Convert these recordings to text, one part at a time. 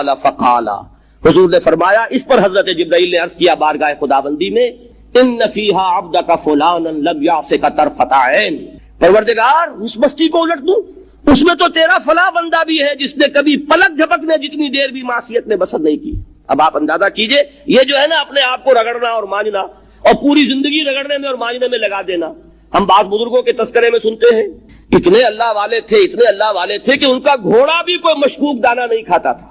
قال فقال، حضور نے فرمایا، اس پر حضرت جبرائیل نے عرض کیا بارگاہ خداوندی میں، ان فیہا عبدک فلانا لم یعصک طرفۃ عین، پروردگار اس بستی کو الٹ دوں، اس میں تو تیرا فلاں بندہ بھی ہے جس نے کبھی پلک جھپکنے جتنی دیر بھی معصیت میں بسر نہیں کی۔ اب آپ اندازہ کیجئے، یہ جو ہے نا اپنے آپ کو رگڑنا اور مانجنا اور پوری زندگی رگڑنے میں اور مانجنے میں لگا دینا۔ ہم بعض بزرگوں کے تذکرے میں سنتے ہیں اتنے اللہ والے تھے، اتنے اللہ والے تھے کہ ان کا گھوڑا بھی کوئی مشکوک دانہ نہیں کھاتا تھا،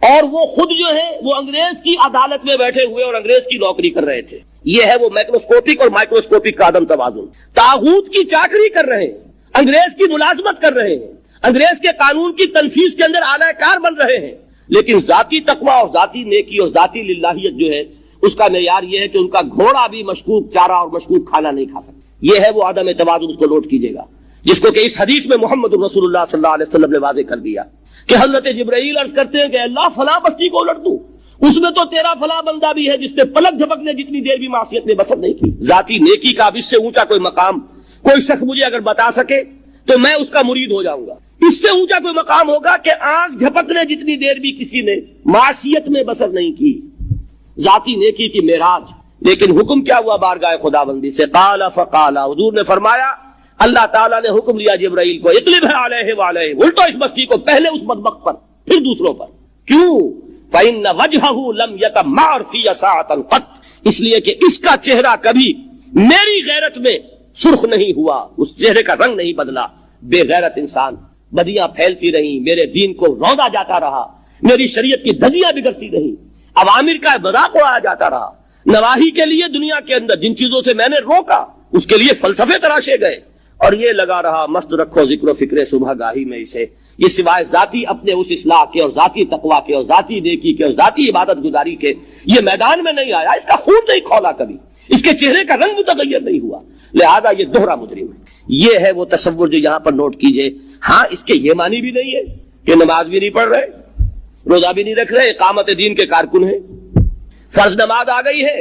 اور وہ خود جو ہے وہ انگریز کی عدالت میں بیٹھے ہوئے اور انگریز کی نوکری کر رہے تھے۔ یہ ہے وہ مائکروسکوپک اور مائکروسکوپک کا عدم توازن۔ طاغوت کی چاکری کر رہے ہیں، انگریز کی ملازمت کر رہے ہیں، انگریز کے قانون کی تنفیذ کے اندر اعلی کار بن رہے ہیں، لیکن ذاتی تقویٰ اور ذاتی نیکی اور ذاتی للہیت جو ہے اس کا معیار یہ ہے کہ ان کا گھوڑا بھی مشکوک چارہ اور مشکوک کھانا نہیں کھا سکتا۔ یہ ہے وہ عدم توازن، اس کو نوٹ کیجئے گا، جس کو کہ اس حدیث میں محمد رسول اللہ صلی اللہ علیہ وسلم نے واضح کر دیا کہ حضرت جبرائیل عرض کرتے ہیں کہ اللہ فلاں بستی کو الٹ دوں، اس میں تو تیرا فلاں بندہ بھی ہے جس نے پلک جھپکنے جتنی دیر بھی معصیت میں بسر نہیں کی۔ ذاتی نیکی کا اب اس سے اونچا کوئی مقام کوئی شخص مجھے اگر بتا سکے تو میں اس کا مرید ہو جاؤں گا۔ اس سے اونچا کوئی مقام ہوگا کہ آنکھ جھپکنے جتنی دیر بھی کسی نے معصیت میں بسر نہیں کی، ذاتی نیکی کی معراج۔ لیکن حکم کیا ہوا بارگاہ خداوندی سے؟ قال فقال، حضور نے فرمایا، اللہ تعالیٰ نے حکم لیا جبرائیل کو، اقلب علیہ وعلیہ، الٹو اس بستی کو، پہلے اس بدبخت پر پھر دوسروں پر۔ کیوں؟ فإن وجہہ لم یتمعر فی ساعۃ قط، اس لیے کہ اس کا چہرہ کبھی میری غیرت میں سرخ نہیں ہوا، اس چہرے کا رنگ نہیں بدلا۔ بے غیرت انسان، بدیاں پھیلتی رہیں، میرے دین کو روندا جاتا رہا، میری شریعت کی دھجیاں بگڑتی رہیں، عوامر کا مذاق اڑایا جاتا رہا، نواہی کے لیے دنیا کے اندر جن چیزوں سے میں نے روکا اس کے لیے فلسفے تراشے گئے، اور یہ لگا رہا مست رکھو ذکر و فکر صبح گاہی میں اسے، یہ سوائے ذاتی اپنے اس اصلاح کے اور ذاتی تقویٰ کے اور ذاتی نیکی کے اور ذاتی عبادت گزاری کے یہ میدان میں نہیں آیا، اس کا خون نہیں کھولا کبھی، اس کے چہرے کا رنگ متغیر نہیں ہوا، لہذا یہ دوہرا مجرم ہے۔ یہ ہے وہ تصور جو یہاں پر نوٹ کیجئے۔ ہاں اس کے یہ معنی بھی نہیں ہے کہ نماز بھی نہیں پڑھ رہے، روزہ بھی نہیں رکھ رہے، اقامت دین کے کارکن ہیں، فرض نماز آ گئی ہے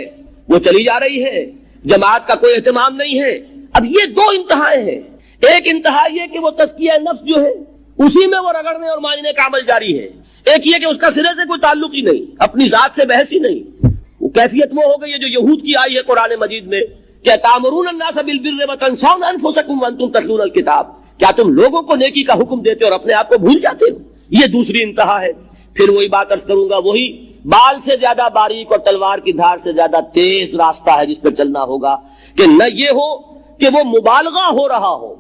وہ چلی جا رہی ہے، جماعت کا کوئی اہتمام نہیں ہے۔ اب یہ دو انتہائیں ہیں، ایک انتہا یہ کہ وہ تزکیہ نفس جو ہے اسی میں وہ رگڑنے اور مانجنے کا عمل جاری ہے، ایک یہ کہ اس کا سرے سے کوئی تعلق ہی نہیں، اپنی ذات سے بحث ہی نہیں۔ وہ کیفیت وہ ہو گئی ہے جو یہود کی آئی ہے قرآن مجید میں کہ تامرون الناس بالبر وتنسون انفسکم وانتم تتلون الکتاب، کیا تم لوگوں کو نیکی کا حکم دیتے اور اپنے آپ کو بھول جاتے ہو؟ یہ دوسری انتہا ہے۔ پھر وہی بات عرض کروں گا، وہی بال سے زیادہ باریک اور تلوار کی دھار سے زیادہ تیز راستہ ہے جس پر چلنا ہوگا، کہ نہ یہ ہو کہ وہ مبالغہ ہو رہا ہو،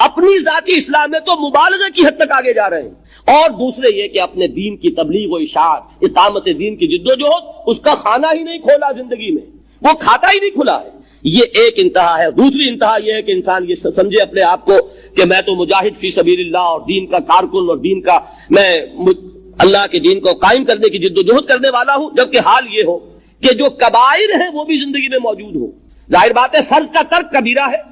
اپنی ذاتی اصلاح میں تو مبالغے کی حد تک آگے جا رہے ہیں، اور دوسرے یہ کہ اپنے دین کی تبلیغ و اشاعت، اقامت دین کی جدوجہد، اس کا کھانا ہی نہیں کھولا زندگی میں، وہ کھاتا ہی نہیں کھلا ہے۔ یہ ایک انتہا ہے۔ دوسری انتہا یہ ہے کہ انسان یہ سمجھے اپنے آپ کو کہ میں تو مجاہد فی سبیل اللہ اور دین کا کارکن اور دین کا میں اللہ کے دین کو قائم کرنے کی جدوجہد کرنے والا ہوں، جبکہ حال یہ ہو کہ جو کبائر ہیں وہ بھی زندگی میں موجود ہو۔ ظاہر بات ہے فرض کا ترک کبیرہ ہے،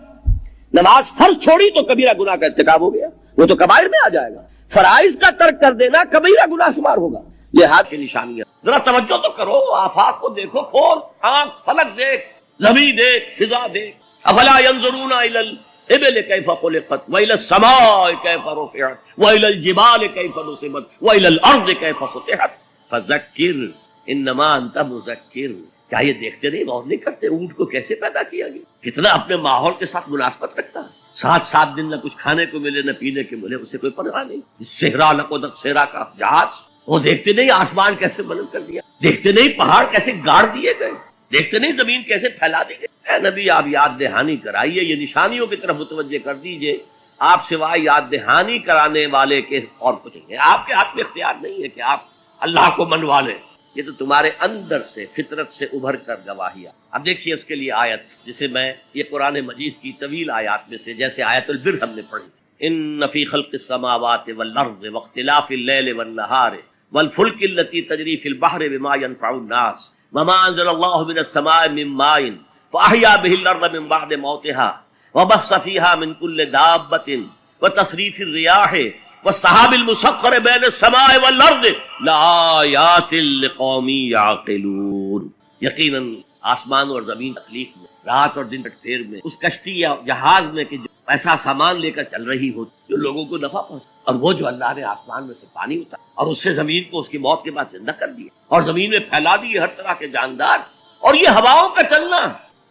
نماز فرض چھوڑی تو کبیرہ گناہ کا ارتکاب ہو گیا، وہ تو کبائر میں آ جائے گا۔ فرائض کا ترک کر دینا کبیرہ گناہ شمار ہوگا۔ لحاظ کی نشانیاں ذرا توجہ تو کرو، آفاق کو دیکھو، کھول آنکھ، فلک دیکھ، زمین دیکھ، فضا دیکھ۔ افلا ينظرون الى الابل كيف خلقت والى السماء كيف رفعت والى الجبال كيف نصبت والى الارض كيف سطحت فذكر انما انت مذکر۔ کیا یہ دیکھتے نہیں، غور نہیں کرتے اونٹ کو کیسے پیدا کیا گیا، کتنا اپنے ماحول کے ساتھ مناسبت رکھتا ہے، 7 دن نہ کچھ کھانے کو ملے نہ پینے کو ملے، اسے کوئی پرواہ نہیں۔ صحرا لقد صحرا کا جہاز، وہ دیکھتے نہیں آسمان کیسے بلند کر دیا، دیکھتے نہیں پہاڑ کیسے گاڑ دیے گئے، دیکھتے نہیں زمین کیسے پھیلا دی گئی۔ اے نبی آپ یاد دہانی کرائیے، یہ نشانیوں کی طرف متوجہ کر دیجئے، آپ سوائے یاد دہانی کرانے والے کے اور کچھ نہیں ہے۔ آپ کے ہاتھ میں اختیار نہیں ہے کہ آپ اللہ کو منوا لیں، یہ تو تمہارے اندر سے فطرت سے ابھر کر گواہی ہے۔ اب دیکھیے اس کے لیے آیت، جسے میں یہ قرآن مجید کی طویل آیات میں سے جیسے آیت البر ہم نے پڑھی تھی، ان فی خلق السماوات والارض واختلاف اللیل والنہار والفلک التی تجری فی البحر بما ینفع الناس وما انزل اللہ من السماء من ماء فاحیا به الارض من بعد موتها وبث فیہا من کل دابۃ وتصریف الریاح والسحاب المسخر بین السماء والارض لآیات لقوم یعقلون۔ یقیناً آسمان اور زمین تخلیق میں، رات اور دن پھیر میں، اس کشتی یا جہاز میں کہ جو ایسا سامان لے کر چل رہی ہو جو لوگوں کو نفع پہنچے، اور وہ جو اللہ نے آسمان میں سے پانی اتارا اور اس سے زمین کو اس کی موت کے بعد زندہ کر دیا اور زمین میں پھیلا دیے ہر طرح کے جاندار، اور یہ ہواؤں کا چلنا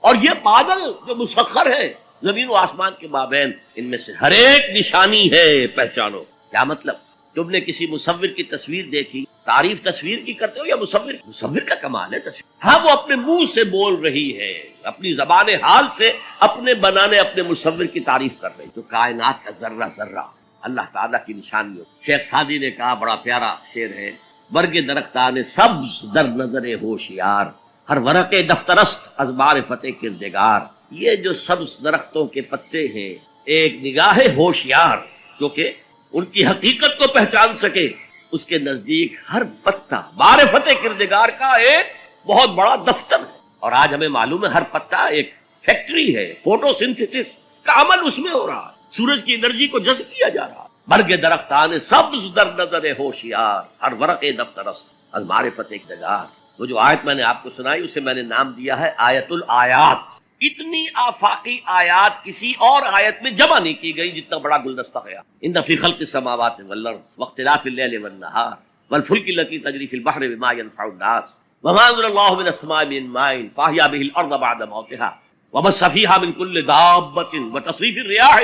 اور یہ بادل جو مسخر ہے زمین و آسمان کے مابین، ان میں سے ہر ایک نشانی ہے، پہچانو۔ کیا مطلب؟ تم نے کسی مصور کی تصویر دیکھی، تعریف تصویر کی کرتے ہو یا مصور کا کمال ہے تصویر، ہاں وہ اپنے منہ سے بول رہی ہے، اپنی زبان حال سے اپنے بنانے اپنے مصور کی تعریف کر رہی، تو کائنات کا ذرہ ذرہ اللہ تعالیٰ کی نشانی ہو۔ شیخ سعدی نے کہا، بڑا پیارا شعر ہے، برگ درختان سبز در نظر ہوشیار، ہر ورق دفترست از معرفت کردگار۔ یہ جو سبز درختوں کے پتے ہیں، ایک نگاہ ہوشیار جو کہ ان کی حقیقت کو پہچان سکے، اس کے نزدیک ہر پتا معرفت کردگار کا ایک بہت بڑا دفتر ہے۔ اور آج ہمیں معلوم ہے ہر پتا ایک فیکٹری ہے، فوٹو سنتھسس کا عمل اس میں ہو رہا ہے، سورج کی انرجی کو جذب کیا جا رہا ہے۔ برگ درختان سبز در نظر ہوشیار، ہر ورق دفترست از معرفت کردگار۔ وہ جو آیت میں نے آپ کو سنائی اسے میں نے نام دیا ہے آیت الآیات۔ اتنی آفاقی آیات کسی اور آیت میں جمع نہیں کی گئی جتنا بڑا گلدستہ ہے۔ ان فی خلق السماوات والارض واختلاف اللیل والنہار والفلک التی تجری فی البحر بما ينفع الناس وما انزل اللہ من السماء من ماء فاحیا به الارض بعد موتها وبث فیہا من کل دابۃ وتصریف الرياح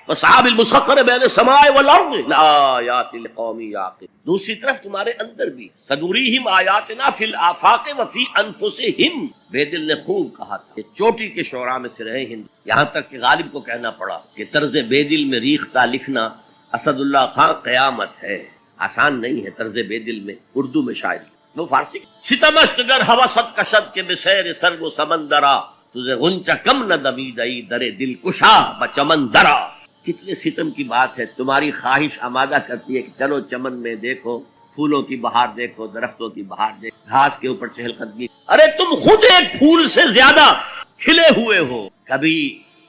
والسحاب المسخر بین السماء والارض لآیات لقوم یعقلون۔ دوسری طرف تمہارے اندر بھی سنوریہم آیاتنا فی الآفاق وفی انفسہم، بے دل نے خوب کہا تھا کہ چوٹی کے شعراء میں سے رہے ہند، یہاں تک کہ غالب کو کہنا پڑا کہ طرز بے دل میں ریختہ لکھنا اسد اللہ خان قیامت ہے، آسان نہیں ہے طرز بے دل میں اردو میں شاعری۔ وہ فارسی ستمست گر ہوست کشد کے بسیر سرگ و سمندرا تجھے غنچہ کم نہ دمیدئی در دل کشا بچمندرا۔ کتنے ستم کی بات ہے، تمہاری خواہش آمادہ کرتی ہے کہ چلو چمن میں دیکھو، پھولوں کی بہار دیکھو، درختوں کی بہار دیکھو، گھاس کے اوپر چہل قدمی، ارے تم خود ایک پھول سے زیادہ کھلے ہوئے ہو۔ کبھی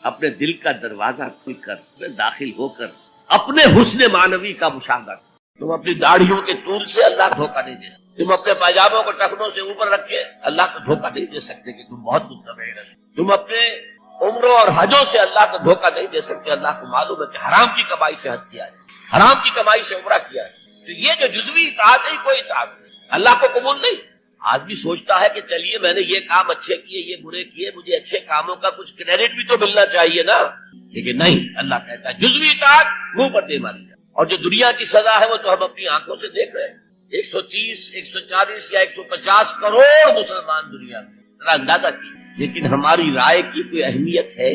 اپنے دل کا دروازہ کھل کر داخل ہو کر اپنے حسن معنوی کا مشاہدہ کرو۔ تم اپنی داڑھیوں کے طول سے اللہ کو دھوکہ نہیں دے سکتے، تم اپنے پائجاموں کو ٹخنوں سے اوپر رکھے اللہ کو دھوکہ نہیں دے سکتے کہ تم بہت متبع رہے، تم اپنے عمروں اور حجوں سے اللہ کو دھوکہ نہیں دے سکتے، اللہ کو معلوم ہے کہ حرام کی کمائی سے حج کیا ہے، حرام کی کمائی سے عمرہ کیا ہے۔ تو یہ جو جزوی اطاعت ہے کوئی اطاعت نہیں، اللہ کو قبول نہیں۔ آدمی سوچتا ہے کہ چلیے میں نے یہ کام اچھے کیے، یہ برے کیے، مجھے اچھے کاموں کا کچھ کریڈٹ بھی تو ملنا چاہیے نا، لیکن نہیں، اللہ کہتا ہے جزوی اطاعت منہ پر دے ماری جائے۔ اور جو دنیا کی سزا ہے وہ تو ہم اپنی آنکھوں سے دیکھ رہے ہیں، 130 140 یا 150 کروڑ مسلمان دنیا میں، ذرا اندازہ کی، لیکن ہماری رائے کی کوئی اہمیت ہے؟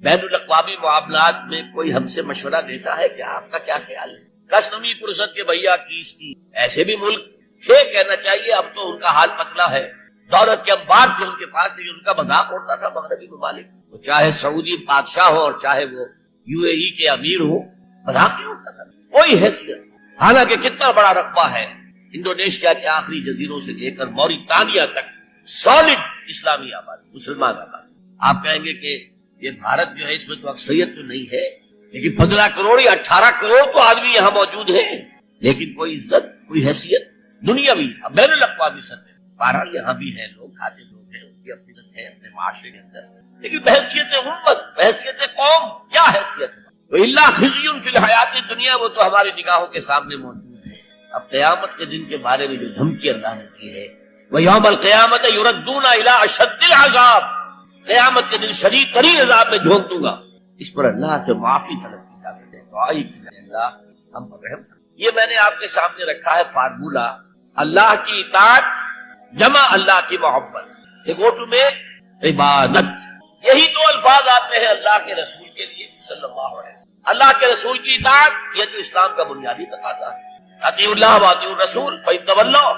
بین الاقوامی معاملات میں کوئی ہم سے مشورہ دیتا ہے کہ آپ کا کیا خیال ہے؟ کشنمی پرسد کے بھیا کیس کی، ایسے بھی ملک تھے کہنا چاہیے، اب تو ان کا حال پتلا ہے، دولت کے انبار تھے ان کے پاس، لیکن ان کا مذاق اڑتا تھا مغربی ممالک، وہ چاہے سعودی بادشاہ ہو اور چاہے وہ UAE کے امیر ہو، مذاق ہی اڑتا تھا، کوئی حیثیت۔ حالانکہ کتنا بڑا رقبہ ہے انڈونیشیا کے آخری جزیروں سے لے کر موریتانیہ تک، سالڈ اسلامی آبادی، مسلمان آبادی۔ آپ کہیں گے کہ یہ بھارت جو ہے اس میں تو اکثریت تو نہیں ہے، لیکن 15 کروڑ یا 18 کروڑ تو آدمی یہاں موجود ہیں، لیکن کوئی عزت، کوئی حیثیت دنیاوی بین الاقوامی سطح۔ بہرحال یہاں بھی ہیں لوگ، کھاتے لوگ ہیں، ان کی اپنی عزت ہے اپنے معاشرے کے اندر، لیکن بحیثیت امت، بحیثیت قوم کیا حیثیت ہے؟ وَإِلَّا خِزْيٌ فِي الْحَيَاةِ الدُّنْيَا، وہ تو ہماری نگاہوں کے سامنے موجود ہے۔ اب قیامت کے دن کے بارے میں جو دھمکی اللہ نے دی ہے، وَيَوْمَ الْقِيَامَةِ يُرَدُّونَ إِلَىٰ أَشَدِّ الْعَذَابِ، قیامت کے دن شدید ترین عذاب میں جھونک دوں گا۔ اس پر اللہ سے معافی طلب کی جا سکے، دعا ہی کی جائے، اللہ ہم پر رحم فرما۔ یہ میں نے آپ کے سامنے رکھا ہے فارمولہ، اللہ کی اطاعت جمع اللہ کی محبت، یہ گو ٹو میک عبادت، یہی تو الفاظ آتے ہیں اللہ کے رسول کے لیے صلی اللہ علیہ وسلم۔ اللہ کے رسول کی اطاعت یہ تو اسلام کا بنیادی تقاضا ہے، اطیعوا اللہ واطیعوا الرسول فإن تولوا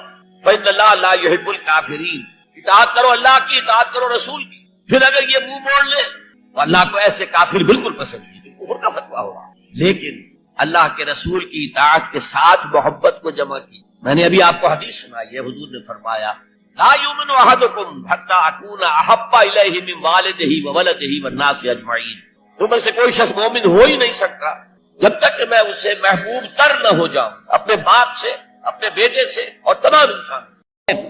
فإن اللہ لا يحب الکافرین، اطاعت کرو اللہ کی، اطاعت کرو رسول کی، پھر اگر یہ منہ موڑ لے تو اللہ کو ایسے کافر بالکل پسند نہیں، تو کفر کا فتویٰ ہوگا۔ لیکن اللہ کے رسول کی اطاعت کے ساتھ محبت کو جمع کی۔ میں نے ابھی آپ کو حدیث سنائی ہے، حضور نے فرمایا لا یؤمن احدکم حتی اکون احب الیہ من والدہ وولدہ والناس اجمعین، تم میں سے کوئی شخص مومن ہو ہی نہیں سکتا جب تک کہ میں اسے محبوب تر نہ ہو جاؤں، اپنے باپ سے، اپنے بیٹے سے اور تمام انسان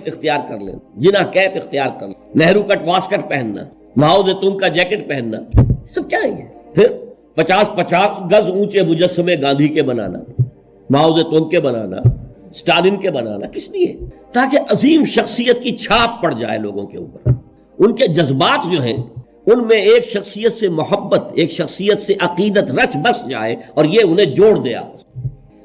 اختیار کر لیں، جنا کیپ اختیار کر لیں، نہرو کٹ واسکٹ پہننا، ماؤ زیتون کا جیکٹ پہننا، سب کیا ہے؟ پھر 50 گز اونچے مجسمے گاندھی کے بنانا، ماؤ زے تونگ کے بنانا، اسٹالن کے بنانا کس لیے؟ تاکہ عظیم شخصیت کی چھاپ پڑ جائے لوگوں کے اوپر، ان کے جذبات جو ہیں ان میں ایک شخصیت سے محبت، ایک شخصیت سے عقیدت رچ بس جائے اور یہ انہیں جوڑ دے آپس۔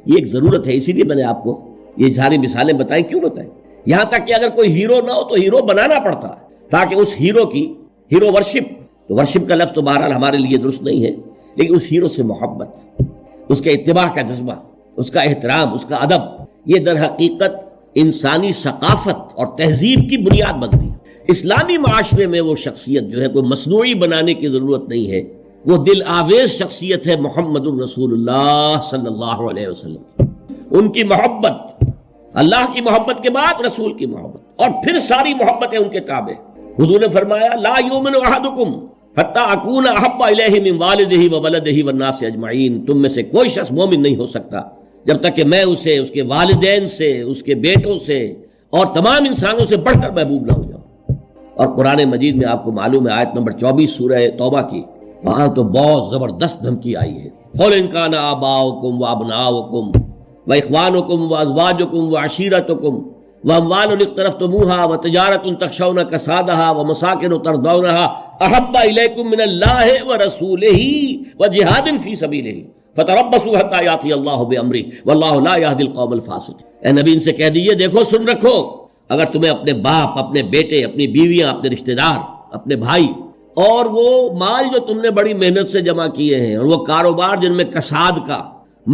یہ ایک ضرورت ہے، اسی لیے میں نے آپ کو یہ ساری مثالیں بتائیں۔ کیوں بتائیں؟ یہاں تک کہ اگر کوئی ہیرو نہ ہو تو ہیرو بنانا پڑتا ہے، تاکہ اس ہیرو کی ہیرو ورشپ، تو ورشپ کا لفظ تو بہرحال ہمارے لیے درست نہیں ہے، لیکن اس ہیرو سے محبت، اس کے اتباع کا جذبہ، اس کا احترام، اس کا ادب، یہ در حقیقت انسانی ثقافت اور تہذیب کی بنیاد بنتی ہے۔ اسلامی معاشرے میں وہ شخصیت جو ہے کوئی مصنوعی بنانے کی ضرورت نہیں ہے، وہ دل آویز شخصیت ہے محمد الرسول اللہ صلی اللہ علیہ وسلم۔ ان کی محبت، اللہ کی محبت کے بعد رسول کی محبت، اور پھر ساری محبتیں ان کے تابع۔ حضور نے فرمایا لا یؤمن احدکم حتی اکون احب الیہ من والدہ وولدہ والناس اجمعین، تم میں سے کوئی شخص مومن نہیں ہو سکتا جب تک کہ میں اسے اس کے والدین سے، اس کے بیٹوں سے اور تمام انسانوں سے بڑھ کر محبوب نہ ہو جاؤں۔ اور قرآن مجید میں آپ کو معلوم ہے آیت نمبر 24 سورہ توبہ کی، وہاں تو بہت زبردست دھمکی آئی ہے۔ قل ان کان آباؤکم وابناؤکم واخوانکم وازواجکم وعشیرتکم واموال اقترفتموها وتجارۃ تخشون کسادها ومساکن ترضونها احب الیکم من اللہ ورسولہ وجہاد فی سبیلہ فتربصوا حتی یاتی اللہ بامرہ واللہ لا یہدی القوم الفاسقین۔ اے نبی ان سے کہہ دیجئے دیکھو سن رکھو، اگر تمہیں اپنے باپ، اپنے بیٹے، اپنی بیویاں، اپنے رشتہ دار، اپنے بھائی، اور وہ مال جو تم نے بڑی محنت سے جمع کیے ہیں، اور وہ کاروبار جن میں کساد کا،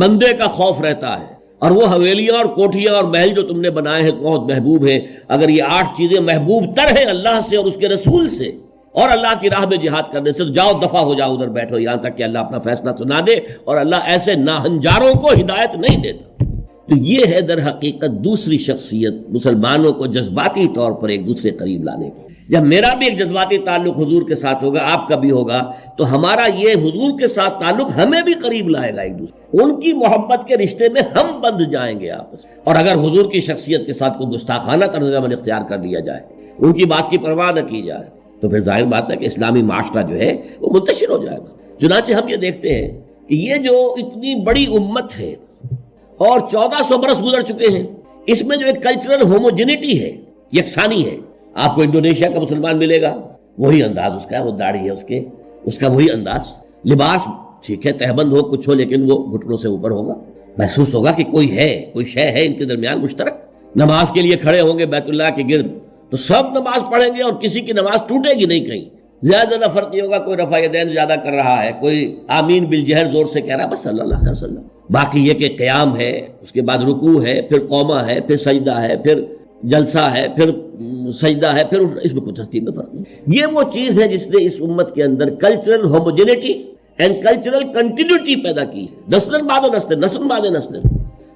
مندے کا خوف رہتا ہے، اور وہ حویلیاں اور کوٹھیاں اور محل جو تم نے بنائے ہیں بہت محبوب ہیں، اگر یہ 8 چیزیں محبوب تر ہیں اللہ سے اور اس کے رسول سے اور اللہ کی راہ میں جہاد کرنے سے، تو جاؤ دفع ہو جاؤ، ادھر بیٹھو یہاں تک کہ اللہ اپنا فیصلہ سنا دے، اور اللہ ایسے ناہنجاروں کو ہدایت نہیں دیتا۔ تو یہ ہے در حقیقت دوسری شخصیت مسلمانوں کو جذباتی طور پر ایک دوسرے قریب لانے کی۔ جب میرا بھی ایک جذباتی تعلق حضور کے ساتھ ہوگا، آپ کا بھی ہوگا، تو ہمارا یہ حضور کے ساتھ تعلق ہمیں بھی قریب لائے گا ایک دوسرے، ان کی محبت کے رشتے میں ہم بندھ جائیں گے آپس۔ اور اگر حضور کی شخصیت کے ساتھ کوئی گستاخانہ طرز عمل اختیار کر لیا جائے، ان کی بات کی پرواہ نہ کی جائے، تو پھر ظاہر بات ہے کہ اسلامی معاشرہ جو ہے وہ منتشر ہو جائے گا۔ چنانچہ ہم یہ دیکھتے ہیں کہ یہ جو اتنی بڑی امت ہے اور 1400 برس گزر چکے ہیں، اس میں جو ایک کلچرل ہوموجینٹی ہے، یکسانی ہے۔ آپ کو انڈونیشیا کا مسلمان ملے گا، وہی انداز اس کا ہے، وہ داڑھی ہے اس کا وہی انداز، لباس ٹھیک ہے تہبند ہو کچھ ہو، لیکن وہ گھٹنوں سے اوپر ہوگا، محسوس ہوگا کہ کوئی ہے، کوئی شے ہے ان کے درمیان مشترک۔ نماز کے لیے کھڑے ہوں گے بیت اللہ کے گرد تو سب نماز پڑھیں گے اور کسی کی نماز ٹوٹے گی نہیں، کہیں زیادہ فرق یہ ہوگا، کوئی رفع یدین زیادہ کر رہا ہے، کوئی آمین بالجہر زور سے کہہ رہا ہے، بس صلی اللہ علیہ وسلم۔ باقی یہ کہ قیام ہے، اس کے بعد رکوع ہے، پھر قومہ ہے، پھر سجدہ ہے، پھر جلسہ ہے، پھر سجدہ ہے، پھر اس میں کوئی ترتیب میں فرق نہیں۔ یہ وہ چیز ہے جس نے اس امت کے اندر cultural homogeneity and cultural continuity پیدا کی ہے، نسل بعد نسل۔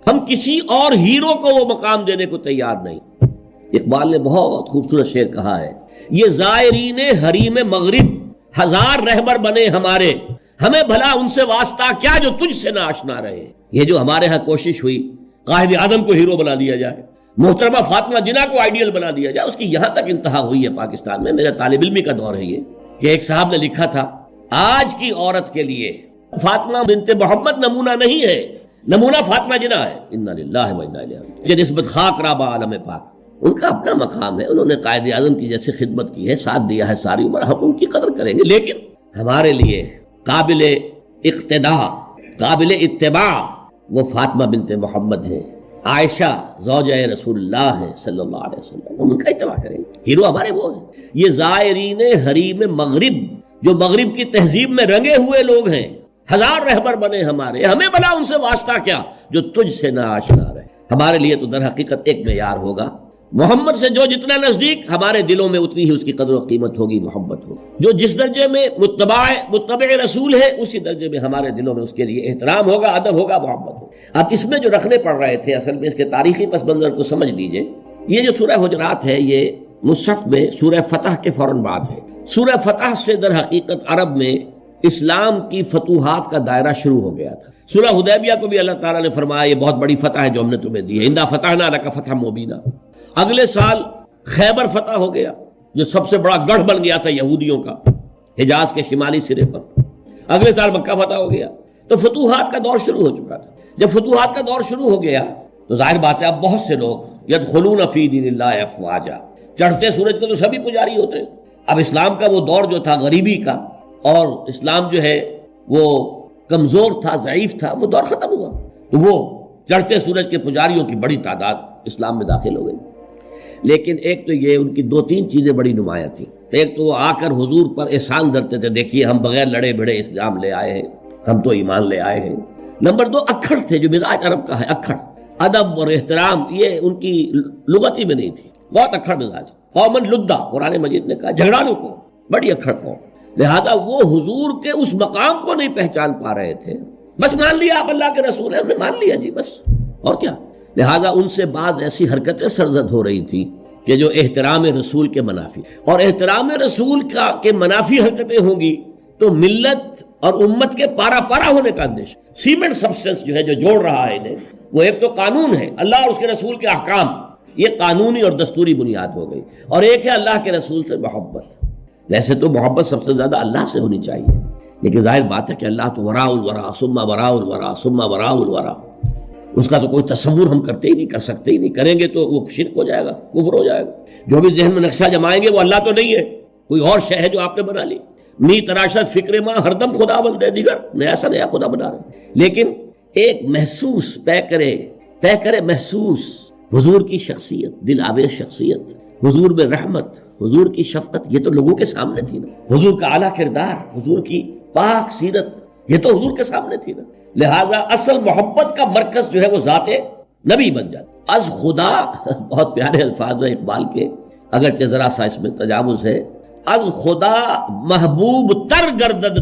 ہم کسی اور ہیرو کو وہ مقام دینے کو تیار نہیں۔ اقبال نے بہت خوبصورت شعر کہا ہے، یہ زائرین حریم مغرب ہزار رہبر بنے ہمارے، ہمیں بھلا ان سے واسطہ کیا جو تجھ سے نہ آشنا رہے۔ یہ جو ہمارے ہاں کوشش ہوئی قائد اعظم کو ہیرو بنا دیا جائے، محترمہ فاطمہ جناح کو آئیڈیل بنا دیا جائے، اس کی یہاں تک انتہا ہوئی ہے پاکستان میں۔ میرا طالب علمی کا دور ہے یہ کہ ایک صاحب نے لکھا تھا، آج کی عورت کے لیے فاطمہ بنت محمد نمونہ نہیں ہے، نمونہ فاطمہ جناح ہے۔ انا للہ و انا الیہ راجعون۔ یہ نسبت خاک رابہ عالم پاک، ان کا اپنا مقام ہے، انہوں نے قائد اعظم کی جیسے خدمت کی ہے، ساتھ دیا ہے ساری عمر، ہم ان کی قدر کریں گے، لیکن ہمارے لیے قابل اقتداء، قابل اتباع وہ فاطمہ بنت محمد ہیں، عائشہ زوجہ رسول اللہ ہے صلی اللہ علیہ وسلم، ہم ان کا اتباع کریں گے۔ ہیرو ہمارے وہ ہیں۔ یہ زائرین حریم مغرب جو مغرب کی تہذیب میں رنگے ہوئے لوگ ہیں، ہزار رہبر بنے ہمارے، ہمیں بھلا ان سے واسطہ کیا جو تجھ سے نہ آشنا رہے۔ ہمارے لیے تو در حقیقت ایک معیار ہوگا، محمد سے جو جتنا نزدیک، ہمارے دلوں میں اتنی ہی اس کی قدر و قیمت ہوگی، محبت ہوگی۔ جو جس درجے میں متبع رسول ہے، اسی درجے میں ہمارے دلوں میں اس کے لیے احترام ہوگا، ادب ہوگا، محبت ہوگا۔ اب اس میں جو رکھنے پڑ رہے تھے، اصل میں اس کے تاریخی پس منظر کو سمجھ لیجئے۔ یہ جو سورہ حجرات ہے، یہ مصحف میں سورہ فتح کے فوراً بعد ہے۔ سورہ فتح سے در حقیقت عرب میں اسلام کی فتوحات کا دائرہ شروع ہو گیا تھا۔ سورہ حدیبیہ کو بھی اللہ تعالیٰ نے فرمایا یہ بہت بڑی فتح ہے جو ہم نے تمہیں دی ہے، انا فتحنا لک فتحا مبینا۔ اگلے سال خیبر فتح ہو گیا، جو سب سے بڑا گڑھ بن گیا تھا یہودیوں کا حجاز کے شمالی سرے پر۔ اگلے سال مکہ فتح ہو گیا، تو فتوحات کا دور شروع ہو چکا تھا۔ جب فتوحات کا دور شروع ہو گیا تو ظاہر بات ہے اب بہت سے لوگ یدخلون فی دین اللہ افواجا، چڑھتے سورج کے تو سبھی پجاری ہوتے ہیں۔ اب اسلام کا وہ دور جو تھا غریبی کا، اور اسلام جو ہے وہ کمزور تھا، ضعیف تھا، وہ دور ختم ہوا، تو وہ چڑھتے سورج کے پجاریوں کی بڑی تعداد اسلام میں داخل ہو گئی۔ لیکن ایک تو یہ ان کی دو تین چیزیں بڑی نمایاں تھیں۔ ایک تو وہ آ کر حضور پر احسان دھرتے تھے، دیکھیے ہم بغیر لڑے بھڑے اسلام لے آئے ہیں، ہم تو ایمان لے آئے ہیں۔ نمبر دو اکھڑ تھے، جو مزاج عرب کا ہے، اکھڑ، ادب اور احترام یہ ان کی لغت ہی میں نہیں تھی، بہت اکھڑ مزاج، قومن لدہ قرآن مجید نے کہا، جھگڑالو کو، بڑی اکھڑ قوم۔ لہذا وہ حضور کے اس مقام کو نہیں پہچان پا رہے تھے، بس مان لیا آپ اللہ کے رسول ہیں، ہم نے مان لیا جی بس، اور کیا۔ لہذا ان سے بعض ایسی حرکتیں سرزد ہو رہی تھی کہ جو احترام رسول کے منافی، اور احترام رسول کے منافی حرکتیں ہوں گی تو ملت اور امت کے پارا پارا ہونے کا اندیش۔ سیمنٹ سبسٹنس جو ہے جو جوڑ رہا ہے انہیں، وہ ایک تو قانون ہے، اللہ اور اس کے رسول کے احکام، یہ قانونی اور دستوری بنیاد ہو گئی، اور ایک ہے اللہ کے رسول سے محبت۔ ویسے تو محبت سب سے زیادہ اللہ سے ہونی چاہیے، لیکن ظاہر بات ہے کہ اللہ تو وراء الورا ثم وراء الورا ثم وراء الورا، اس کا تو کوئی تصور ہم کرتے ہی نہیں، کر سکتے ہی نہیں، کریں گے تو وہ شرک ہو جائے گا، کفر ہو جائے گا۔ جو بھی ذہن میں نقشہ جمائیں گے وہ اللہ تو نہیں ہے، کوئی اور شے ہے جو آپ نے بنا لی۔ می تراشت فکر ماں ہر دم خدا بن دے دیگر، نیا سا نیا خدا بنا رہے۔ لیکن ایک محسوس طے کرے محسوس حضور کی شخصیت، دل آویز شخصیت، حضور میں رحمت، حضور کی شفقت، یہ تو لوگوں کے سامنے تھی نا، حضور کا اعلیٰ کردار، حضور کی پاک سیرت، یہ تو حضور کے سامنے تھی نا۔ لہذا اصل محبت کا مرکز جو ہے وہ ذات نبی بن جاتا۔ از خدا، بہت پیارے الفاظ ہیں اقبال کے، اگرچہ ذرا سا اس میں تجاوز ہے، از خدا محبوب تر گردد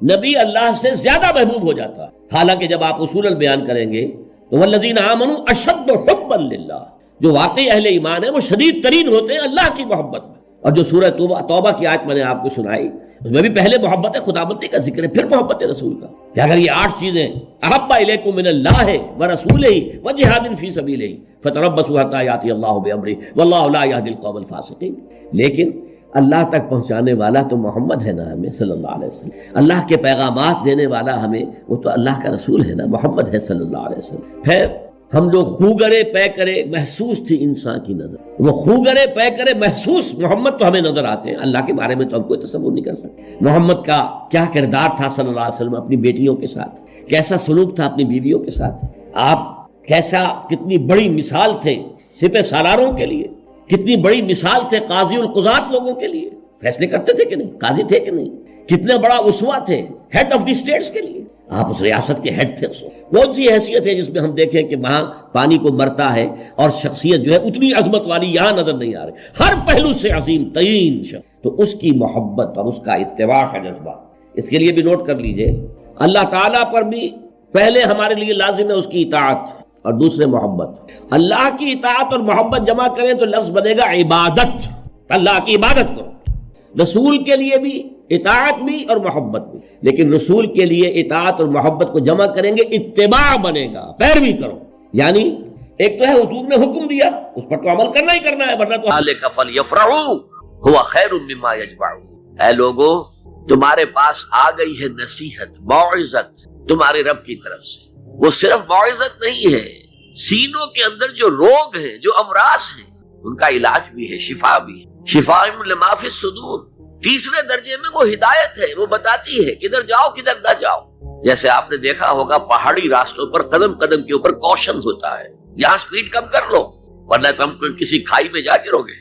نبی اللہ سے زیادہ محبوب ہو جاتا۔ حالانکہ جب آپ اصولاً بیان کریں گے تو والذین آمنوا اشد حبا للہ، جو واقعی اہل ایمان ہے وہ شدید ترین ہوتے ہیں اللہ کی محبت میں۔ اور جو سورہ توبہ کی آیت میں نے آپ کو سنائی، اس میں بھی پہلے محبت خداوندی کا ذکر ہے، پھر محبت رسول کا، کہ اگر یہ 8 چیزیں احب الیکم من اللہ ورسولہ وجہاد فی سبیلہ فتربصوا حتی یاتی اللہ بامرہ واللہ لا یہدی القوم الفاسقین۔ لیکن اللہ تک پہنچانے والا تو محمد ہے نا ہمیں صلی اللہ علیہ وسلم، اللہ کے پیغامات دینے والا ہمیں وہ تو اللہ کا رسول ہے نا، محمد ہے صلی اللہ علیہ وسلم۔ پھر ہم لوگ خوگرے پے کرے محسوس تھی انسان کی نظر، وہ خوگرے پے کرے محسوس محمد تو ہمیں نظر آتے ہیں، اللہ کے بارے میں تو ہم کوئی تصور نہیں کر سکتے۔ محمد کا کیا کردار تھا صلی اللہ علیہ وسلم اپنی بیٹیوں کے ساتھ، کیسا سلوک تھا اپنی بیویوں کے ساتھ، آپ کتنی بڑی مثال تھے سپہ سالاروں کے لیے، کتنی بڑی مثال تھے قاضی القضات لوگوں کے لیے، فیصلے کرتے تھے کہ نہیں، قاضی تھے کہ نہیں، کتنا بڑا اسوہ تھے ہیڈ آف دی اسٹیٹس کے لیے، آپ اس ریاست کے ہیڈ تھے۔ کون سی حیثیت ہے جس میں ہم دیکھیں کہ وہاں پانی کو مرتا ہے اور شخصیت جو ہے اتنی عظمت والی یہاں نظر نہیں آ رہی، ہر پہلو سے عظیم ترین شخص۔ تو اس کی محبت اور اس کا اتباع کا جذبہ، اس کے لیے بھی نوٹ کر لیجئے، اللہ تعالیٰ پر بھی پہلے ہمارے لیے لازم ہے اس کی اطاعت، اور دوسرے محبت۔ اللہ کی اطاعت اور محبت جمع کریں تو لفظ بنے گا عبادت، اللہ کی عبادت کرو۔ رسول کے لیے بھی اطاعت بھی اور محبت بھی، لیکن رسول کے لیے اطاعت اور محبت کو جمع کریں گے اتباع بنے گا، پیروی کرو۔ یعنی ایک تو ہے حضور نے حکم دیا، اس پر تو عمل کرنا ہی کرنا ہے، ورنہ تو ذالک فلیفرحوا ھو خیر مما یجمعون۔ اے لوگو، تمہارے پاس آ گئی ہے نصیحت، موعظت تمہارے رب کی طرف سے۔ وہ صرف موعظت نہیں ہے، سینوں کے اندر جو روگ ہیں، جو امراض ہیں، ان کا علاج بھی ہے، شفا بھی ہے، شفاء لما فی الصدور۔ تیسرے درجے میں وہ ہدایت ہے، وہ بتاتی ہے کدھر جاؤ کدھر نہ جاؤ۔ جیسے آپ نے دیکھا ہوگا پہاڑی راستوں پر قدم قدم کے اوپر کوشن ہوتا ہے، یہاں سپیڈ کم کر لو ورنہ تم کسی کھائی میں جا گرو گے۔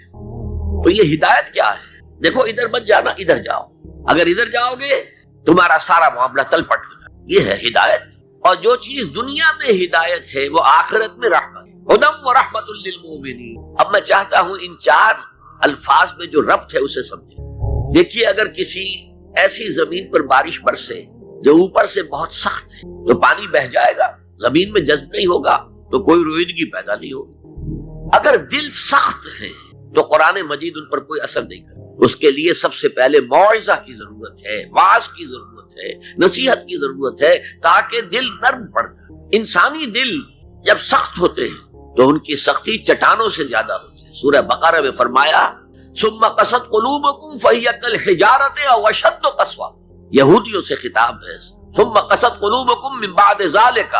تو یہ ہدایت کیا ہے؟ دیکھو ادھر مت جانا، ادھر جاؤ، اگر ادھر جاؤ گے تمہارا سارا معاملہ تل پٹ ہو جائے، یہ ہے ہدایت۔ اور جو چیز دنیا میں ہدایت ہے وہ آخرت میں رحمت، ہدی و رحمت للمؤمنین۔ اب میں چاہتا ہوں ان 4 الفاظ میں جو ربط ہے اسے سمجھیں۔ دیکھیے، اگر کسی ایسی زمین پر بارش برسے جو اوپر سے بہت سخت ہے تو پانی بہہ جائے گا، زمین میں جذب نہیں ہوگا تو کوئی رویدگی پیدا نہیں ہوگی۔ اگر دل سخت ہے تو قرآن مجید ان پر کوئی اثر نہیں کرے۔ اس کے لیے سب سے پہلے موعظہ کی ضرورت ہے، واعظ کی ضرورت ہے، نصیحت کی ضرورت ہے، تاکہ دل نرم پڑ جائے۔ انسانی دل جب سخت ہوتے ہیں تو ان کی سختی چٹانوں سے زیادہ ہوتی ہے۔ سورہ بقرہ میں فرمایا ثم قست قلوبکم فہی کالحجارۃ او اشد قسوہ، یہودیوں سے خطاب ہے۔ ثم قست قلوبکم من بعد ذلک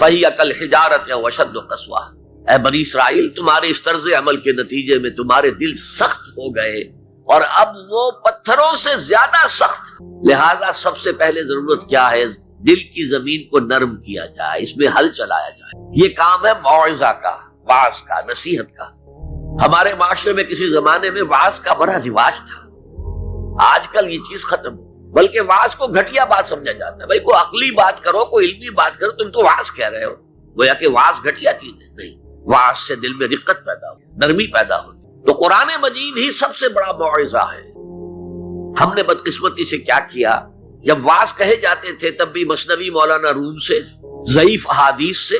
فَهِيَ كَالْحِجَارَةِ أَوْ أَشَدُّ قَسْوَةً، اے بنی اسرائیل تمہارے اس طرز عمل کے نتیجے میں تمہارے دل سخت ہو گئے اور اب وہ پتھروں سے زیادہ سخت۔ لہذا سب سے پہلے ضرورت کیا ہے؟ دل کی زمین کو نرم کیا جائے، اس میں حل چلایا جائے۔ یہ کام ہے موعظہ کا، واعظ کا، نصیحت کا۔ ہمارے معاشرے میں کسی زمانے میں واعظ کا بڑا رواج تھا، آج کل یہ چیز ختم ہو، بلکہ واعظ کو گھٹیا بات سمجھا جاتا ہے۔ بھائی کوئی عقلی بات کرو، کوئی علمی بات کرو، تم تو واعظ کہہ رہے ہو، گویا کہ واعظ گھٹیا چیز ہے۔ نہیں، واعظ سے دل میں رقت پیدا ہو، نرمی پیدا ہو۔ تو قرآن مجید ہی سب سے بڑا موعظہ ہے۔ ہم نے بدقسمتی سے کیا کیا، جب واعظ کہے جاتے تھے تب بھی مثنوی مولانا روم سے، ضعیف احادیث سے،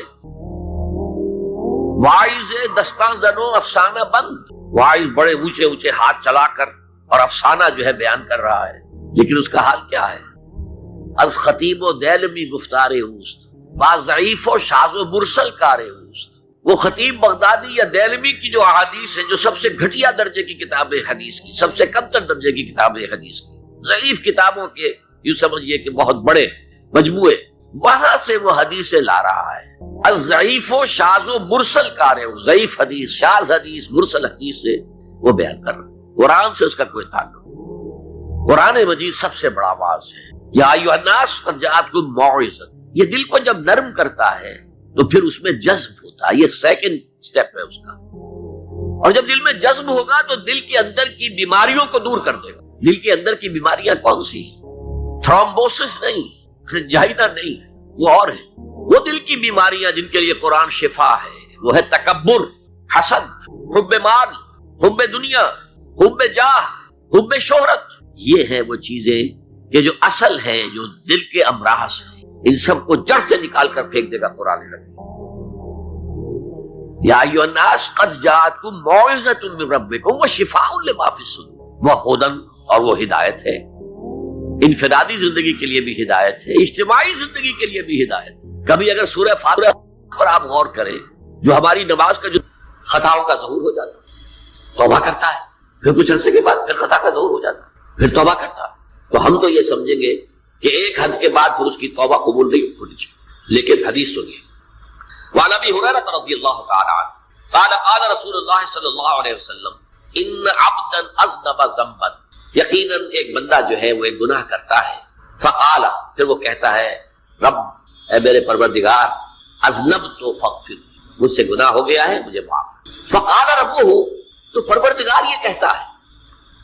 واعظ دستان زنو افسانہ بند، واعظ بڑے اونچے اونچے ہاتھ چلا کر اور افسانہ جو ہے بیان کر رہا ہے، لیکن اس کا حال کیا ہے؟ از خطیب و دیلمی گفتار اوست، با ضعیف و شاذ و مرسل کار اوست۔ وہ خطیب بغدادی یا دیلمی کی جو احادیث ہیں، جو سب سے گھٹیا درجے کی کتاب حدیث کی، سب سے کم تر درجے کی کتاب حدیث کی، ضعیف کتابوں کے یوں سمجھیے کہ بہت بڑے مجموعے، وہاں سے وہ حدیثیں لا رہا ہے۔ الضعیف و شاذ و مرسل کار ہے، ضعیف حدیث، شاذ حدیث، مرسل حدیث سے وہ بیان کر رہا ہے۔ قرآن سے اس کا کوئی تعلق نہیں۔ قرآن مجید سب سے بڑا واعظ ہے۔ یا ایھا الناس قد جاءتکم موعظۃ، یہ دل کو جب نرم کرتا ہے تو پھر اس میں جذب ہوتا ہے، یہ سیکنڈ سٹیپ ہے اس کا۔ اور جب دل میں جذب ہوگا تو دل کے اندر کی بیماریوں کو دور کر دے گا۔ دل کے اندر کی بیماریاں کون سی ہیں؟ تھرومبوسس نہیں، سنجائنا نہیں، وہ اور ہے۔ وہ دل کی بیماریاں جن کے لیے قرآن شفا ہے، وہ ہے تکبر، حسد، حب مال، حب دنیا، حب جاہ، حب شہرت۔ یہ ہیں وہ چیزیں کہ جو اصل ہیں، جو دل کے امراض ہیں، ان سب کو جڑ سے نکال کر پھینک دے گا قرآن حکیم۔ یا ایھا الناس قد جاءتکم موعظۃ من ربکم وشفاء لما فی الصدور، وہ ہدن، اور وہ ہدایت ہے۔ انفرادی زندگی کے لیے بھی ہدایت ہے، اجتماعی زندگی کے لیے بھی ہدایت ہے۔ کبھی اگر سورہ فاتحہ پر آپ غور کریں، جو ہماری نماز کا جو خطاؤں کا ظہور ہو جاتا ہے، توبہ کرتا ہے، پھر کچھ عرصے کے بعد پھر خطا کا ظہور ہو جاتا ہے، پھر توبہ کرتا ہے، تو ہم تو یہ سمجھیں گے کہ ایک حد کے بعد پھر اس کی توبہ قبول نہیں ہونی چاہیے۔ لیکن حدیث سنیے، وعن ابی ہریرہ رضی اللہ تعالی عنہ قال قال رسول اللہ صلی اللہ علیہ وسلم ان عبدا اذنب ذنبا، یقیناً ایک بندہ جو ہے وہ ایک گناہ کرتا ہے، فقال، پھر وہ کہتا ہے رب، اے میرے پروردگار، اذنبت فاغفر، مجھ سے گناہ ہو گیا ہے، مجھے معاف۔ فقال ربہ، تو پروردگار یہ کہتا ہے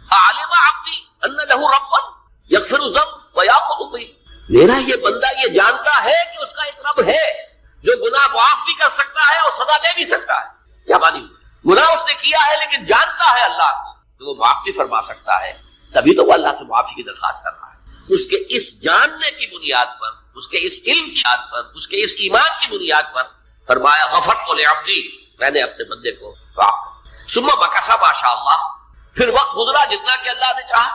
اعلم عبدی ان له ربا یغفر الذنب ویأخذ به، میرا یہ بندہ یہ جانتا ہے کہ اس کا ایک رب ہے جو گناہ معاف بھی کر سکتا ہے اور سزا دے بھی سکتا ہے۔ کیا مانی؟ گناہ اس نے کیا ہے لیکن جانتا ہے اللہ کو کہ وہ معاف بھی فرما سکتا ہے، تبھی تو وہ اللہ سے معافی کی درخواست کر رہا ہے۔ اس کے اس جاننے کی بنیاد پر، اس کے اس علم کی بنیاد پر، اس کے اس ایمان کی بنیاد پر فرمایا غفرت لعبدی، میں نے اپنے بندے کو معاف کر۔ ثم مکث ما شاء اللہ، پھر وقت گزرا جتنا کہ اللہ نے چاہا،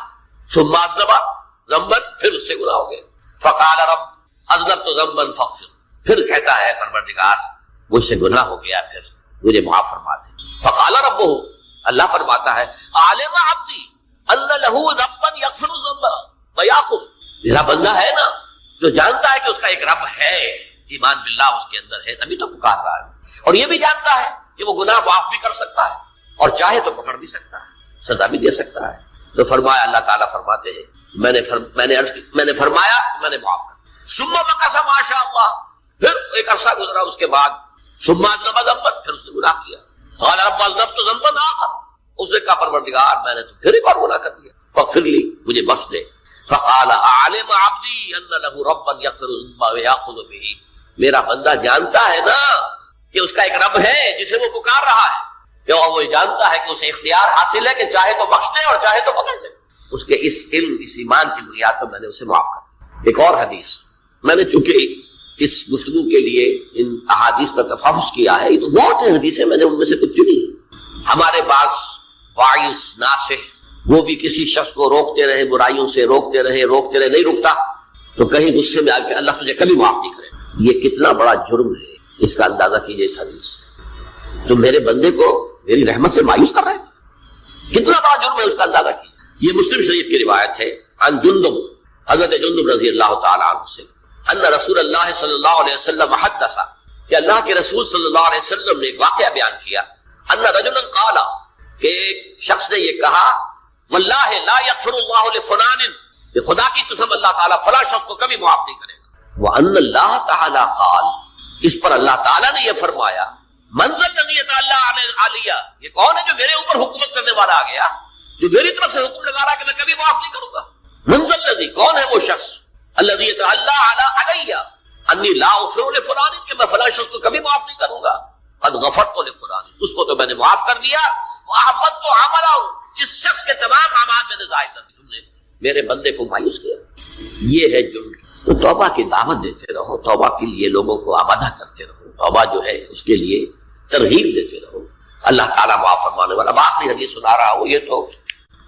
ثم اذنب ذنبا، پھر اس سے گناہ ہو گیا، فقال رب اذنبت ذنبا فاغفر، پھر کہتا ہے پروردگار مجھ سے گناہ ہو گیا، پھر مجھے معاف فرما دے۔ فقال ربہ، اللہ فرماتا ہے عالم عبدی ان له ربا یغفر الذنب ویأخذ، میرا بندہ ہے نا جو جانتا ہے کہ اس کا ایک رب ہے، ایمان باللہ اس کے اندر ہے، تبھی تو پکار رہا ہے، اور یہ بھی جانتا ہے کہ وہ گناہ معاف بھی کر سکتا ہے اور چاہے تو پکڑ بھی سکتا ہے، سزا بھی دے سکتا ہے۔ تو فرمایا، اللہ تعالیٰ فرماتے ہیں میں نے فرمایا میں نے معاف کر۔ ثم مکث ما شاء اللہ، پھر ایک عرصہ گزرا اس کے بعد، ثم اذنب ذنبا، پھر اس نے گناہ کیا، قال رب اذنبت ذنبا آخر، اس نے کہا پروردگار میں نے تو پھر ایک اور گناہ کر دیا، فاغفر لی، مجھے بخش دے۔ فقال اعلم عبدی ان له ربا یغفر الذنب ویأخذ به، میرا بندہ جانتا ہے نا کہ اس کا ایک رب ہے جسے وہ پکار رہا ہے، کہ وہ جانتا ہے کہ اسے اختیار حاصل ہے کہ چاہے تو بخش دے اور چاہے تو پکڑ لے۔ اس کے اس علم، اس ایمان کی بنیاد پر میں نے اسے معاف کر دیا۔ ایک اور حدیث، میں نے چونکہ اس گفتگو کے لیے ان احادیث کا تفحص کیا ہے، یہ تو بہت ہیں حدیثیں، میں نے ان میں سے کچھ چنی۔ ہمارے پاس واعظ ناصح، وہ بھی کسی شخص کو روکتے رہے، برائیوں سے روکتے رہے، نہیں رکتا، تو کہیں غصے میں آ کے اللہ تجھے کبھی معاف نہیں کرے۔ یہ کتنا بڑا جرم ہے، اس کا اندازہ کیجئے اس حدیث سے۔ تو میرے بندے کو میری رحمت سے مایوس کر رہے ہیں، کتنا بڑا جرم ہے اس کا اندازہ کیجئے۔ یہ مسلم شریف کی روایت ہے، عن جندب، حضرت جندب رضی اللہ تعالی عنہ سے، ان رسول اللہ صلی اللہ علیہ وسلم حدث، کہ اللہ کے رسول صلی اللہ علیہ وسلم نے ایک واقعہ بیان کیا، ان رجلا قال، کہ ایک شخص نے یہ کہا، واللہ لا یغفر اللہ لفلان، کہ خدا کی قسم اللہ تعالیٰ فلاں شخص کو کبھی معاف نہیں کرے گا، وان اللہ تعالیٰ قال، اس پر اللہ تعالیٰ نے یہ فرمایا، من ذا الذی یتعالی علیہ، یہ کون ہے جو میرے اوپر حکومت کرنے والا آ گیا، جو میری طرف سے حکم لگا رہا کہ میں کبھی معاف نہیں کروں گا، من ذا الذی، کون ہے وہ شخص، الذی یتعلی علیہ انی لا اغفر لفلان، کہ میں فلاں شخص کو کبھی معاف نہیں کروں گا، قد غفرت لفلان، اس کو تو میں نے معاف کر دیا، واحبطت عملہ، اس شخص کے تمام اعمال میں نے ضائع کر دی، تم نے میرے بندے کو مایوس کیا، یہ ہے جرم۔ تو توبہ کی دعوت دیتے رہو، توبہ کے لیے لوگوں کو آمادہ کرتے رہو، توبہ جو ہے اس کے لیے ترغیب دیتے رہو، اللہ تعالیٰ معاف فرمانے والا۔ اب آخری حدیث سنا رہا ہوں، یہ تو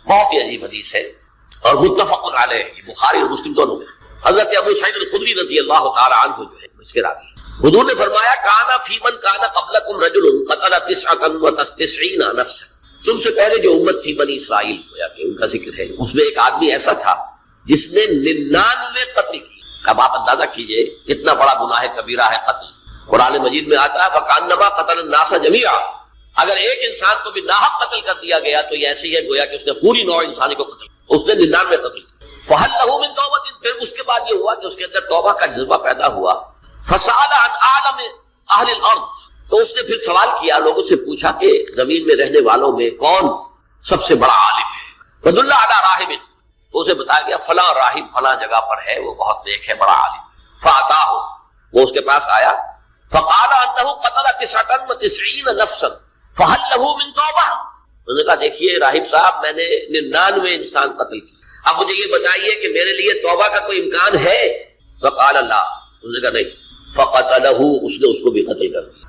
بہت ہی عجیب حدیث ہے اور متفق علیہ، بخاری اور مسلم دونوں میں۔ حضرت ابو سعید الخدری رضی اللہ تعالی عنہ جو ہے اس کے راوی، حضور نے فرمایا، کانا فی من کانا قبلکم رجل قتل 99 نفسا، تم سے پہلے جو امت تھی بنی اسرائیل، گویا کہ ان کا ذکر ہے، اس میں ایک آدمی ایسا تھا جس نے 99 قتل کی۔ اب آپ اندازہ کیجئے کتنا بڑا گناہ کبیرہ ہے قتل۔ قرآن مجید میں آتا ہے فَكَأَنَّمَا قَتَلَ النَّاسَ جَمِيعًا، اگر ایک انسان کو بھی ناحق قتل کر دیا گیا تو یہ ایسی ہے گویا کہ اس نے پوری نوع انسانی کو قتل کیا، اس نے 99 قتل کیا۔ فَهَلْ لَهُ مِن تَوْبَةٍ، پھر اس کے بعد یہ ہوا کہ اس کے اندر توبہ کا جذبہ پیدا ہوا۔ فَسَأَلَ عَنْ أَعْلَمِ أَهْلِ الْأَرْضِ، تو اس نے پھر سوال کیا، لوگوں سے پوچھا کہ زمین میں رہنے والوں میں کون سب سے بڑا عالم ہے۔ فَدُلَّ عَلَىٰ رَاهِبٍ، اسے بتایا گیا فلاں راہب فلاں جگہ پر ہے، وہ بہت نیک ہے، بڑا عالم۔ فَأَتَاهُ، وہ اس کے پاس آیا، فَقَالَ أَنَّهُ قَتَلَ 99 نَفْسًا فَهَلْ لَهُ مِن تَوْبَةٍ، انہوں نے کہا دیکھیے راہب صاحب، میں نے 99 انسان قتل کی، اب مجھے یہ بتائیے کہ میرے لیے توبہ کا کوئی امکان ہے؟ فقال لا، انہوں نے کہا نہیں۔ فقتلہ، اس نے اس کو بھی قتل کر دیا۔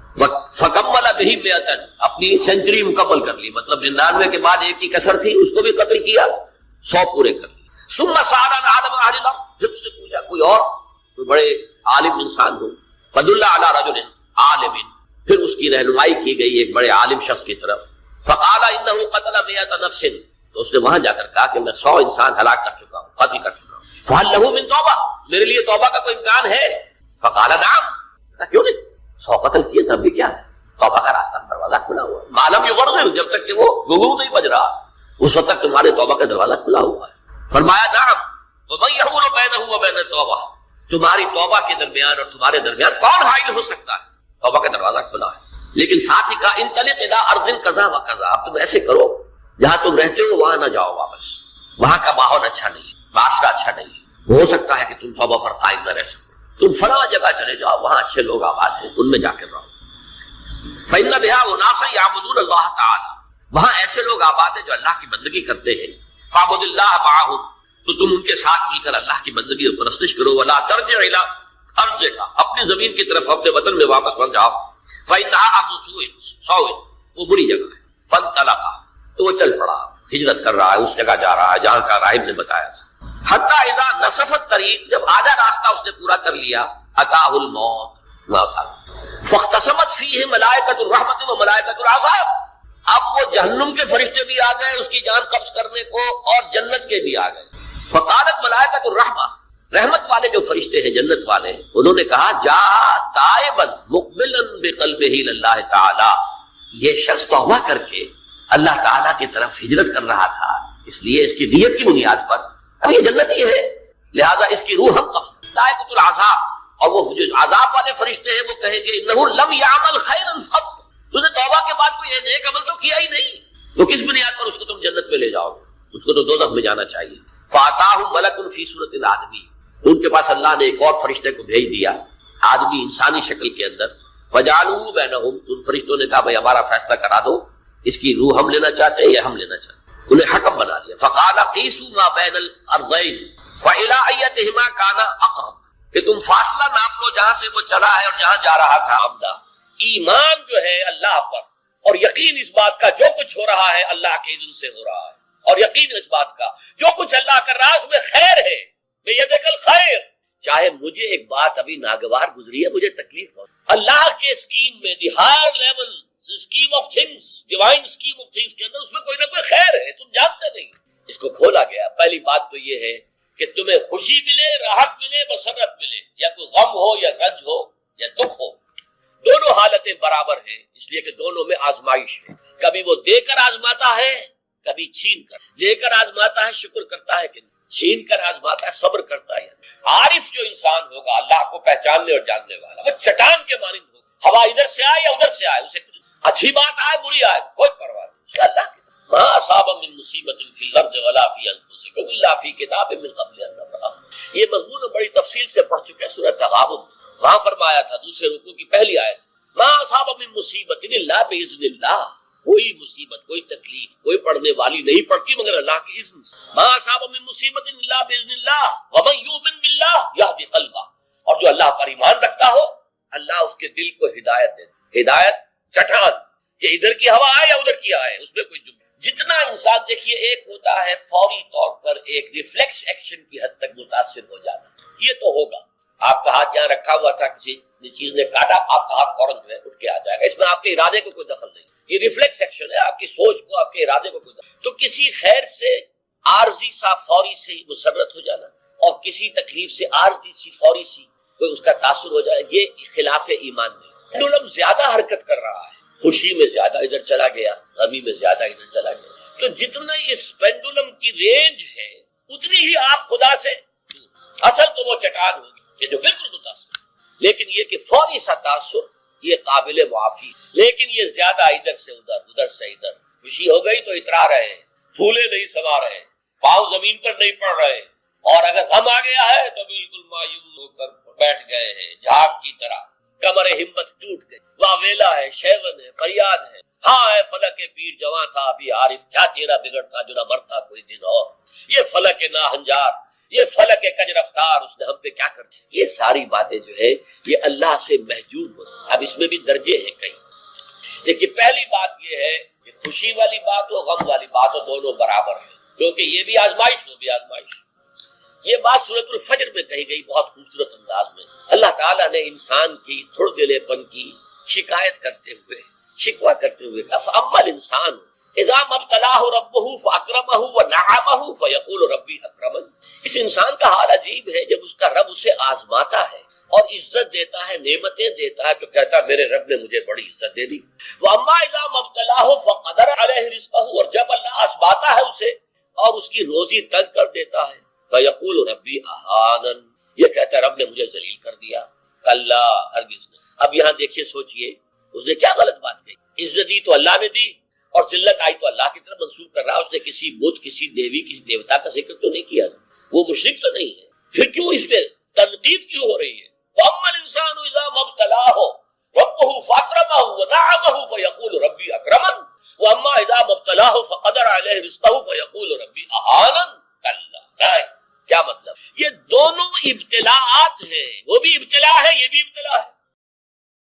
فکمل بہ 100، اپنی سینچری مکمل کر لی، مطلب 99 کے بعد ایک ہی کسر تھی، اس کو بھی قتل کیا، 100 پورے کر لیے۔ ثم سأل عن عالم اہل الارض، پھر اس نے پوچھا کوئی اور کوئی بڑے عالم انسان ہو۔ فدل علی رجل عالم، پھر اس کی رہنمائی کی گئی ایک بڑے عالم شخص کی طرف۔ فقال انه قتل 100 نفس، تو اس نے وہاں جا کر کہا کہ میں 100 انسان ہلاک کر چکا ہوں، قتل کر چکا ہوں۔ فهل له من توبہ، میرے لیے توبہ کا کوئی امکان ہے؟ فقال نعم، کیوں نہیں، 100 قتل کیے تب بھی کیا ہے، توبہ کا راستہ دروازہ کھلا ہوا ہے، معلوم یغرغر، جب تک کہ وہ گگو نہیں بج رہا اس وقت تک تمہارے توبہ کا دروازہ کھلا ہوا ہے۔ فرمایا نعم، ومن يحول بینہ وبین التوبہ، تمہاری توبہ کے درمیان اور تمہارے درمیان کون حائل ہو سکتا ہے، توبہ کا دروازہ کھلا ہے۔ لیکن ساتھ ہی کہا انطلق الی ارض کذا وکذا، اب تم ایسے کرو جہاں تم رہتے ہو وہاں نہ جاؤ واپس، وہاں کا ماحول اچھا نہیں ہے، معاشرہ اچھا نہیں ہے، ہو سکتا ہے کہ تم توبہ پر قائم نہ رہ سکو، تم فلاں جگہ چلے جاؤ، وہاں اچھے لوگ آباد ہیں، ان میں جا کر رہو۔ فإن بها أناسا يعبدون الله تعالی، وہاں ایسے لوگ آباد ہیں جو اللہ کی بندگی کرتے ہیں۔ فاعبد اللہ معهم، تو تم ان کے ساتھ مل کر اللہ کی بندگی اور پرستش کرو۔ ولا ترجع الى ارضک، اپنی زمین کی طرف اپنے وطن میں واپس مت جاؤ۔ فإنها ارض سوء، وہ بری جگہ ہے۔ فانطلقا، تو وہ چل پڑا، ہجرت کر رہا ہے، اس جگہ جا رہا ہے جہاں کا راہب نے بتایا تھا۔ حتی اذا نصف الطریق، جب آدھا راستہ اس نے پورا کر لیا، اتاہ الموت، موت آ گئی۔ فاختصمت فیہ ملائکۃ الرحمۃ و ملائکۃ العذاب، اب وہ جہنم کے فرشتے بھی آ گئے اس کی جان قبض کرنے کو، اور جنت کے بھی آ گئے۔ فقالت ملائکۃ الرحمہ، رحمت والے جو فرشتے ہیں جنت والے، انہوں نے کہا جا تائبا مقبلا بقلبہ اللہ تعالی، یہ شخص توبہ کر کے اللہ تعالیٰ کی طرف ہجرت کر رہا تھا، اس لیے اس کی نیت کی بنیاد پر اب یہ جنتی ہے، لہذا اس کی روح ہم قبض۔ ملائکۃ العذاب، اور وہ جو عذاب والے فرشتے ہیں وہ کہیں گے انہ لم یعمل خیرا قط، تو نے توبہ کے بعد کوئی نیک عمل تو کیا ہی نہیں، تو کس بنیاد پر اس کو تم جنت میں لے جاؤ گے، اس کو تو دوزخ میں جانا چاہیے۔ فاتاہ ملک فی صورت الآدمی، ان کے پاس اللہ نے ایک اور فرشتے کو بھیج دیا آدمی انسانی شکل کے اندر۔ فجعلوا بینہم، ان فرشتوں نے کہا بھائی ہمارا فیصلہ کرا دو، اس کی روح ہم لینا چاہتے ہیں یا ہم لینا چاہتے ہیں، انہیں حکم بنا دیا۔ فقال قیسوا ما بین الارضین فإلی ایتہما کان اقرب، کہ تم فاصلہ ناپ لو جہاں سے وہ چلا ہے اور جہاں جا رہا تھا۔ عمدہ ایمان جو ہے اللہ پر، اور یقین اس بات کا جو کچھ ہو رہا ہے اللہ کے اذن سے ہو رہا ہے، اور یقین اس بات کا جو کچھ اللہ کر رہا ہے اس میں خیر ہے، بیدک الخیر۔ چاہے مجھے ایک بات ابھی ناگوار گزری ہے، مجھے تکلیف پہنچی، اللہ کے اسکیم میں، the higher level scheme of things, divine scheme of things کے اندر اس میں کوئی نہ کوئی خیر ہے، تم جانتے نہیں۔ اس کو کھولا گیا۔ پہلی بات تو یہ ہے کہ تمہیں خوشی ملے، راحت ملے، مسرت ملے، یا کوئی غم ہو یا رنج ہو یا دکھ ہو، دو حالتیں برابر ہیں، اس لیے کہ دونوں میں آزمائش ہے، کبھی وہ دے کر آزماتا ہے، کبھی چھین کر، دے کر آزماتا ہے شکر کرتا ہے کہ نہیں، چھین کر آزماتا ہے صبر کرتا ہے۔ عارف جو انسان ہوگا اللہ کو پہچاننے اور جاننے والا، وہ چٹان کے مانند ہوگا، ہوا ادھر سے آئے یا ادھر سے آئے، اسے کچھ اچھی بات آئے بری آئے کوئی پرواہ نہیں، اللہ کی ما اصاب من مصیبت فی الارض ولا فی انفسکم الا فی کتاب من قبل ان نبرأها۔ یہ مضمون بڑی تفصیل سے پڑھ چکے ہیں سورۃ تغابن، وہاں فرمایا تھا دوسرے رکوع کی پہلی آیت، ما اصاب من مصیبت الا باذن اللہ، کوئی مصیبت کوئی تکلیف کوئی پڑھنے والی نہیں پڑتی مگر اللہ کے اذن سے، ما اصاب من مصیبت الا باذن اللہ ومن یؤمن باللہ یہدی قلبہ، اور جو اللہ پر ایمان رکھتا ہو اللہ اس کے دل کو ہدایت دے، ہدایت چٹان کہ ادھر کی ہوا آئے یا ادھر کی آئے، اس میں کوئی جملہ جتنا انسان دیکھیے ایک ہوتا ہے فوری طور پر ایک ریفلیکس ایکشن کی حد تک متاثر ہو جانا، یہ تو ہوگا، آپ کا ہاتھ یہاں رکھا ہوا تھا کسی چیز نے کاٹا، آپ کا ہاتھ فوراً جو ہے اٹھ کے آ جائے گا، اس میں آپ کے ارادے کو کوئی دخل نہیں، یہ ریفلیکس ایکشن ہے، آپ کی سوچ کو آپ کے ارادے کو کوئی دخل۔ تو کسی خیر سے عارضی سا فوری سے ہی مسرت ہو جانا اور کسی تکلیف سے عارضی سی فوری سی کوئی اس کا تاثر ہو جائے، یہ خلاف ایمان نہیں۔ پینڈولم زیادہ حرکت کر رہا ہے، خوشی میں زیادہ ادھر چلا گیا، غمی میں زیادہ ادھر چلا گیا، تو جتنا اس پینڈولم کی رینج ہے اتنی ہی آپ خدا سے اصل تو وہ چٹان ہوگی کہ جو بالکل متاثر، لیکن یہ کہ فوری سا تاثر یہ قابل معافی، لیکن یہ زیادہ ادھر سے ادھر ادھر سے ادھر، خوشی ہو گئی تو اترا رہے ہیں، پھولے نہیں سما رہے، پاؤں زمین پر نہیں پڑ رہے، اور اگر غم آ گیا ہے تو بالکل مایوس ہو کر بیٹھ گئے ہیں جھاگ کی طرح، کمر ہمت ٹوٹ گئی، واویلا ہے، شیون ہے، فریاد ہے، ہاں ہے فلک پیر جواں تھا ابھی عارف، کیا تیرا بگڑتا جو نہ مرتا کوئی دن اور، یہ فلک ناہنجار، یہ فلک کج رفتار، اس نے ہم پہ کیا کر دیا، یہ ساری باتیں جو ہے یہ اللہ سے محجوب ہوتی۔ اب اس میں بھی درجے ہیں کئی، دیکھیے پہلی بات یہ ہے کہ خوشی والی بات ہو غم والی بات ہو دونوں برابر ہیں، کیونکہ یہ بھی آزمائش وہ بھی آزمائش۔ یہ بات سورۃ الفجر میں کہی گئی بہت خوبصورت انداز میں، اللہ تعالیٰ نے انسان کی تھوڑ دلے پن کی شکایت کرتے ہوئے شکوہ کرتے ہوئے کہا فَأَمَّا الْإِنسَانُ إِذَا مَا ابْتَلَاهُ رَبُّهُ فَأَكْرَمَهُ وَنَعَمَهُ فَيَقُولُ رَبِّي أَكْرَمَنِ۔ اس انسان کا حال عجیب ہے، جب اس کا رب اسے آزماتا ہے اور عزت دیتا ہے، نعمتیں دیتا ہے، تو کہتا ہے میرے رب نے مجھے بڑی عزت دے دی۔ وَأَمَّا إِذَا مَا ابْتَلَاهُ فَقَدَرَ عَلَيْهِ رِزْقَهُ، اور جب اللہ آزماتا ہے اسے اور اس کی روزی تنگ کر دیتا ہے، فَيَقُولُ رَبِّي أَهَانَنِ، یہ کہتا ہے رب نے مجھے ذلیل کر دیا، کلا ہرگز نہیں۔ اب یہاں دیکھیے سوچئے اس نے کیا غلط بات کہی، عزت دی تو اللہ نے دی اور ذلت آئی تو اللہ کی طرف منسوب کر رہا، اس نے کسی بت کسی دیوی کسی دیوتا کا ذکر تو نہیں کیا، وہ مشرک تو نہیں ہے، پھر کیوں اس پہ تنقید کیوں ہو رہی ہے؟ فَأَمَّا الْإِنسَانُ إِذَا مَا ابْتَلَاهُ رَبُّهُ فَأَكْرَمَهُ وَنَعَمَهُ فَيَقُولُ رَبِّي أَكْرَمَنِ وَأَمَّا إِذَا مَا ابْتَلَاهُ فَقَدَرَ عَلَيْهِ رِزْقَهُ فَيَقُولُ رَبِّي أَهَانَنِ، کلا، کیا مطلب؟ یہ دونوں ابتلاءات ہیں، وہ بھی ابتلا ہے یہ بھی ابتلا ہے،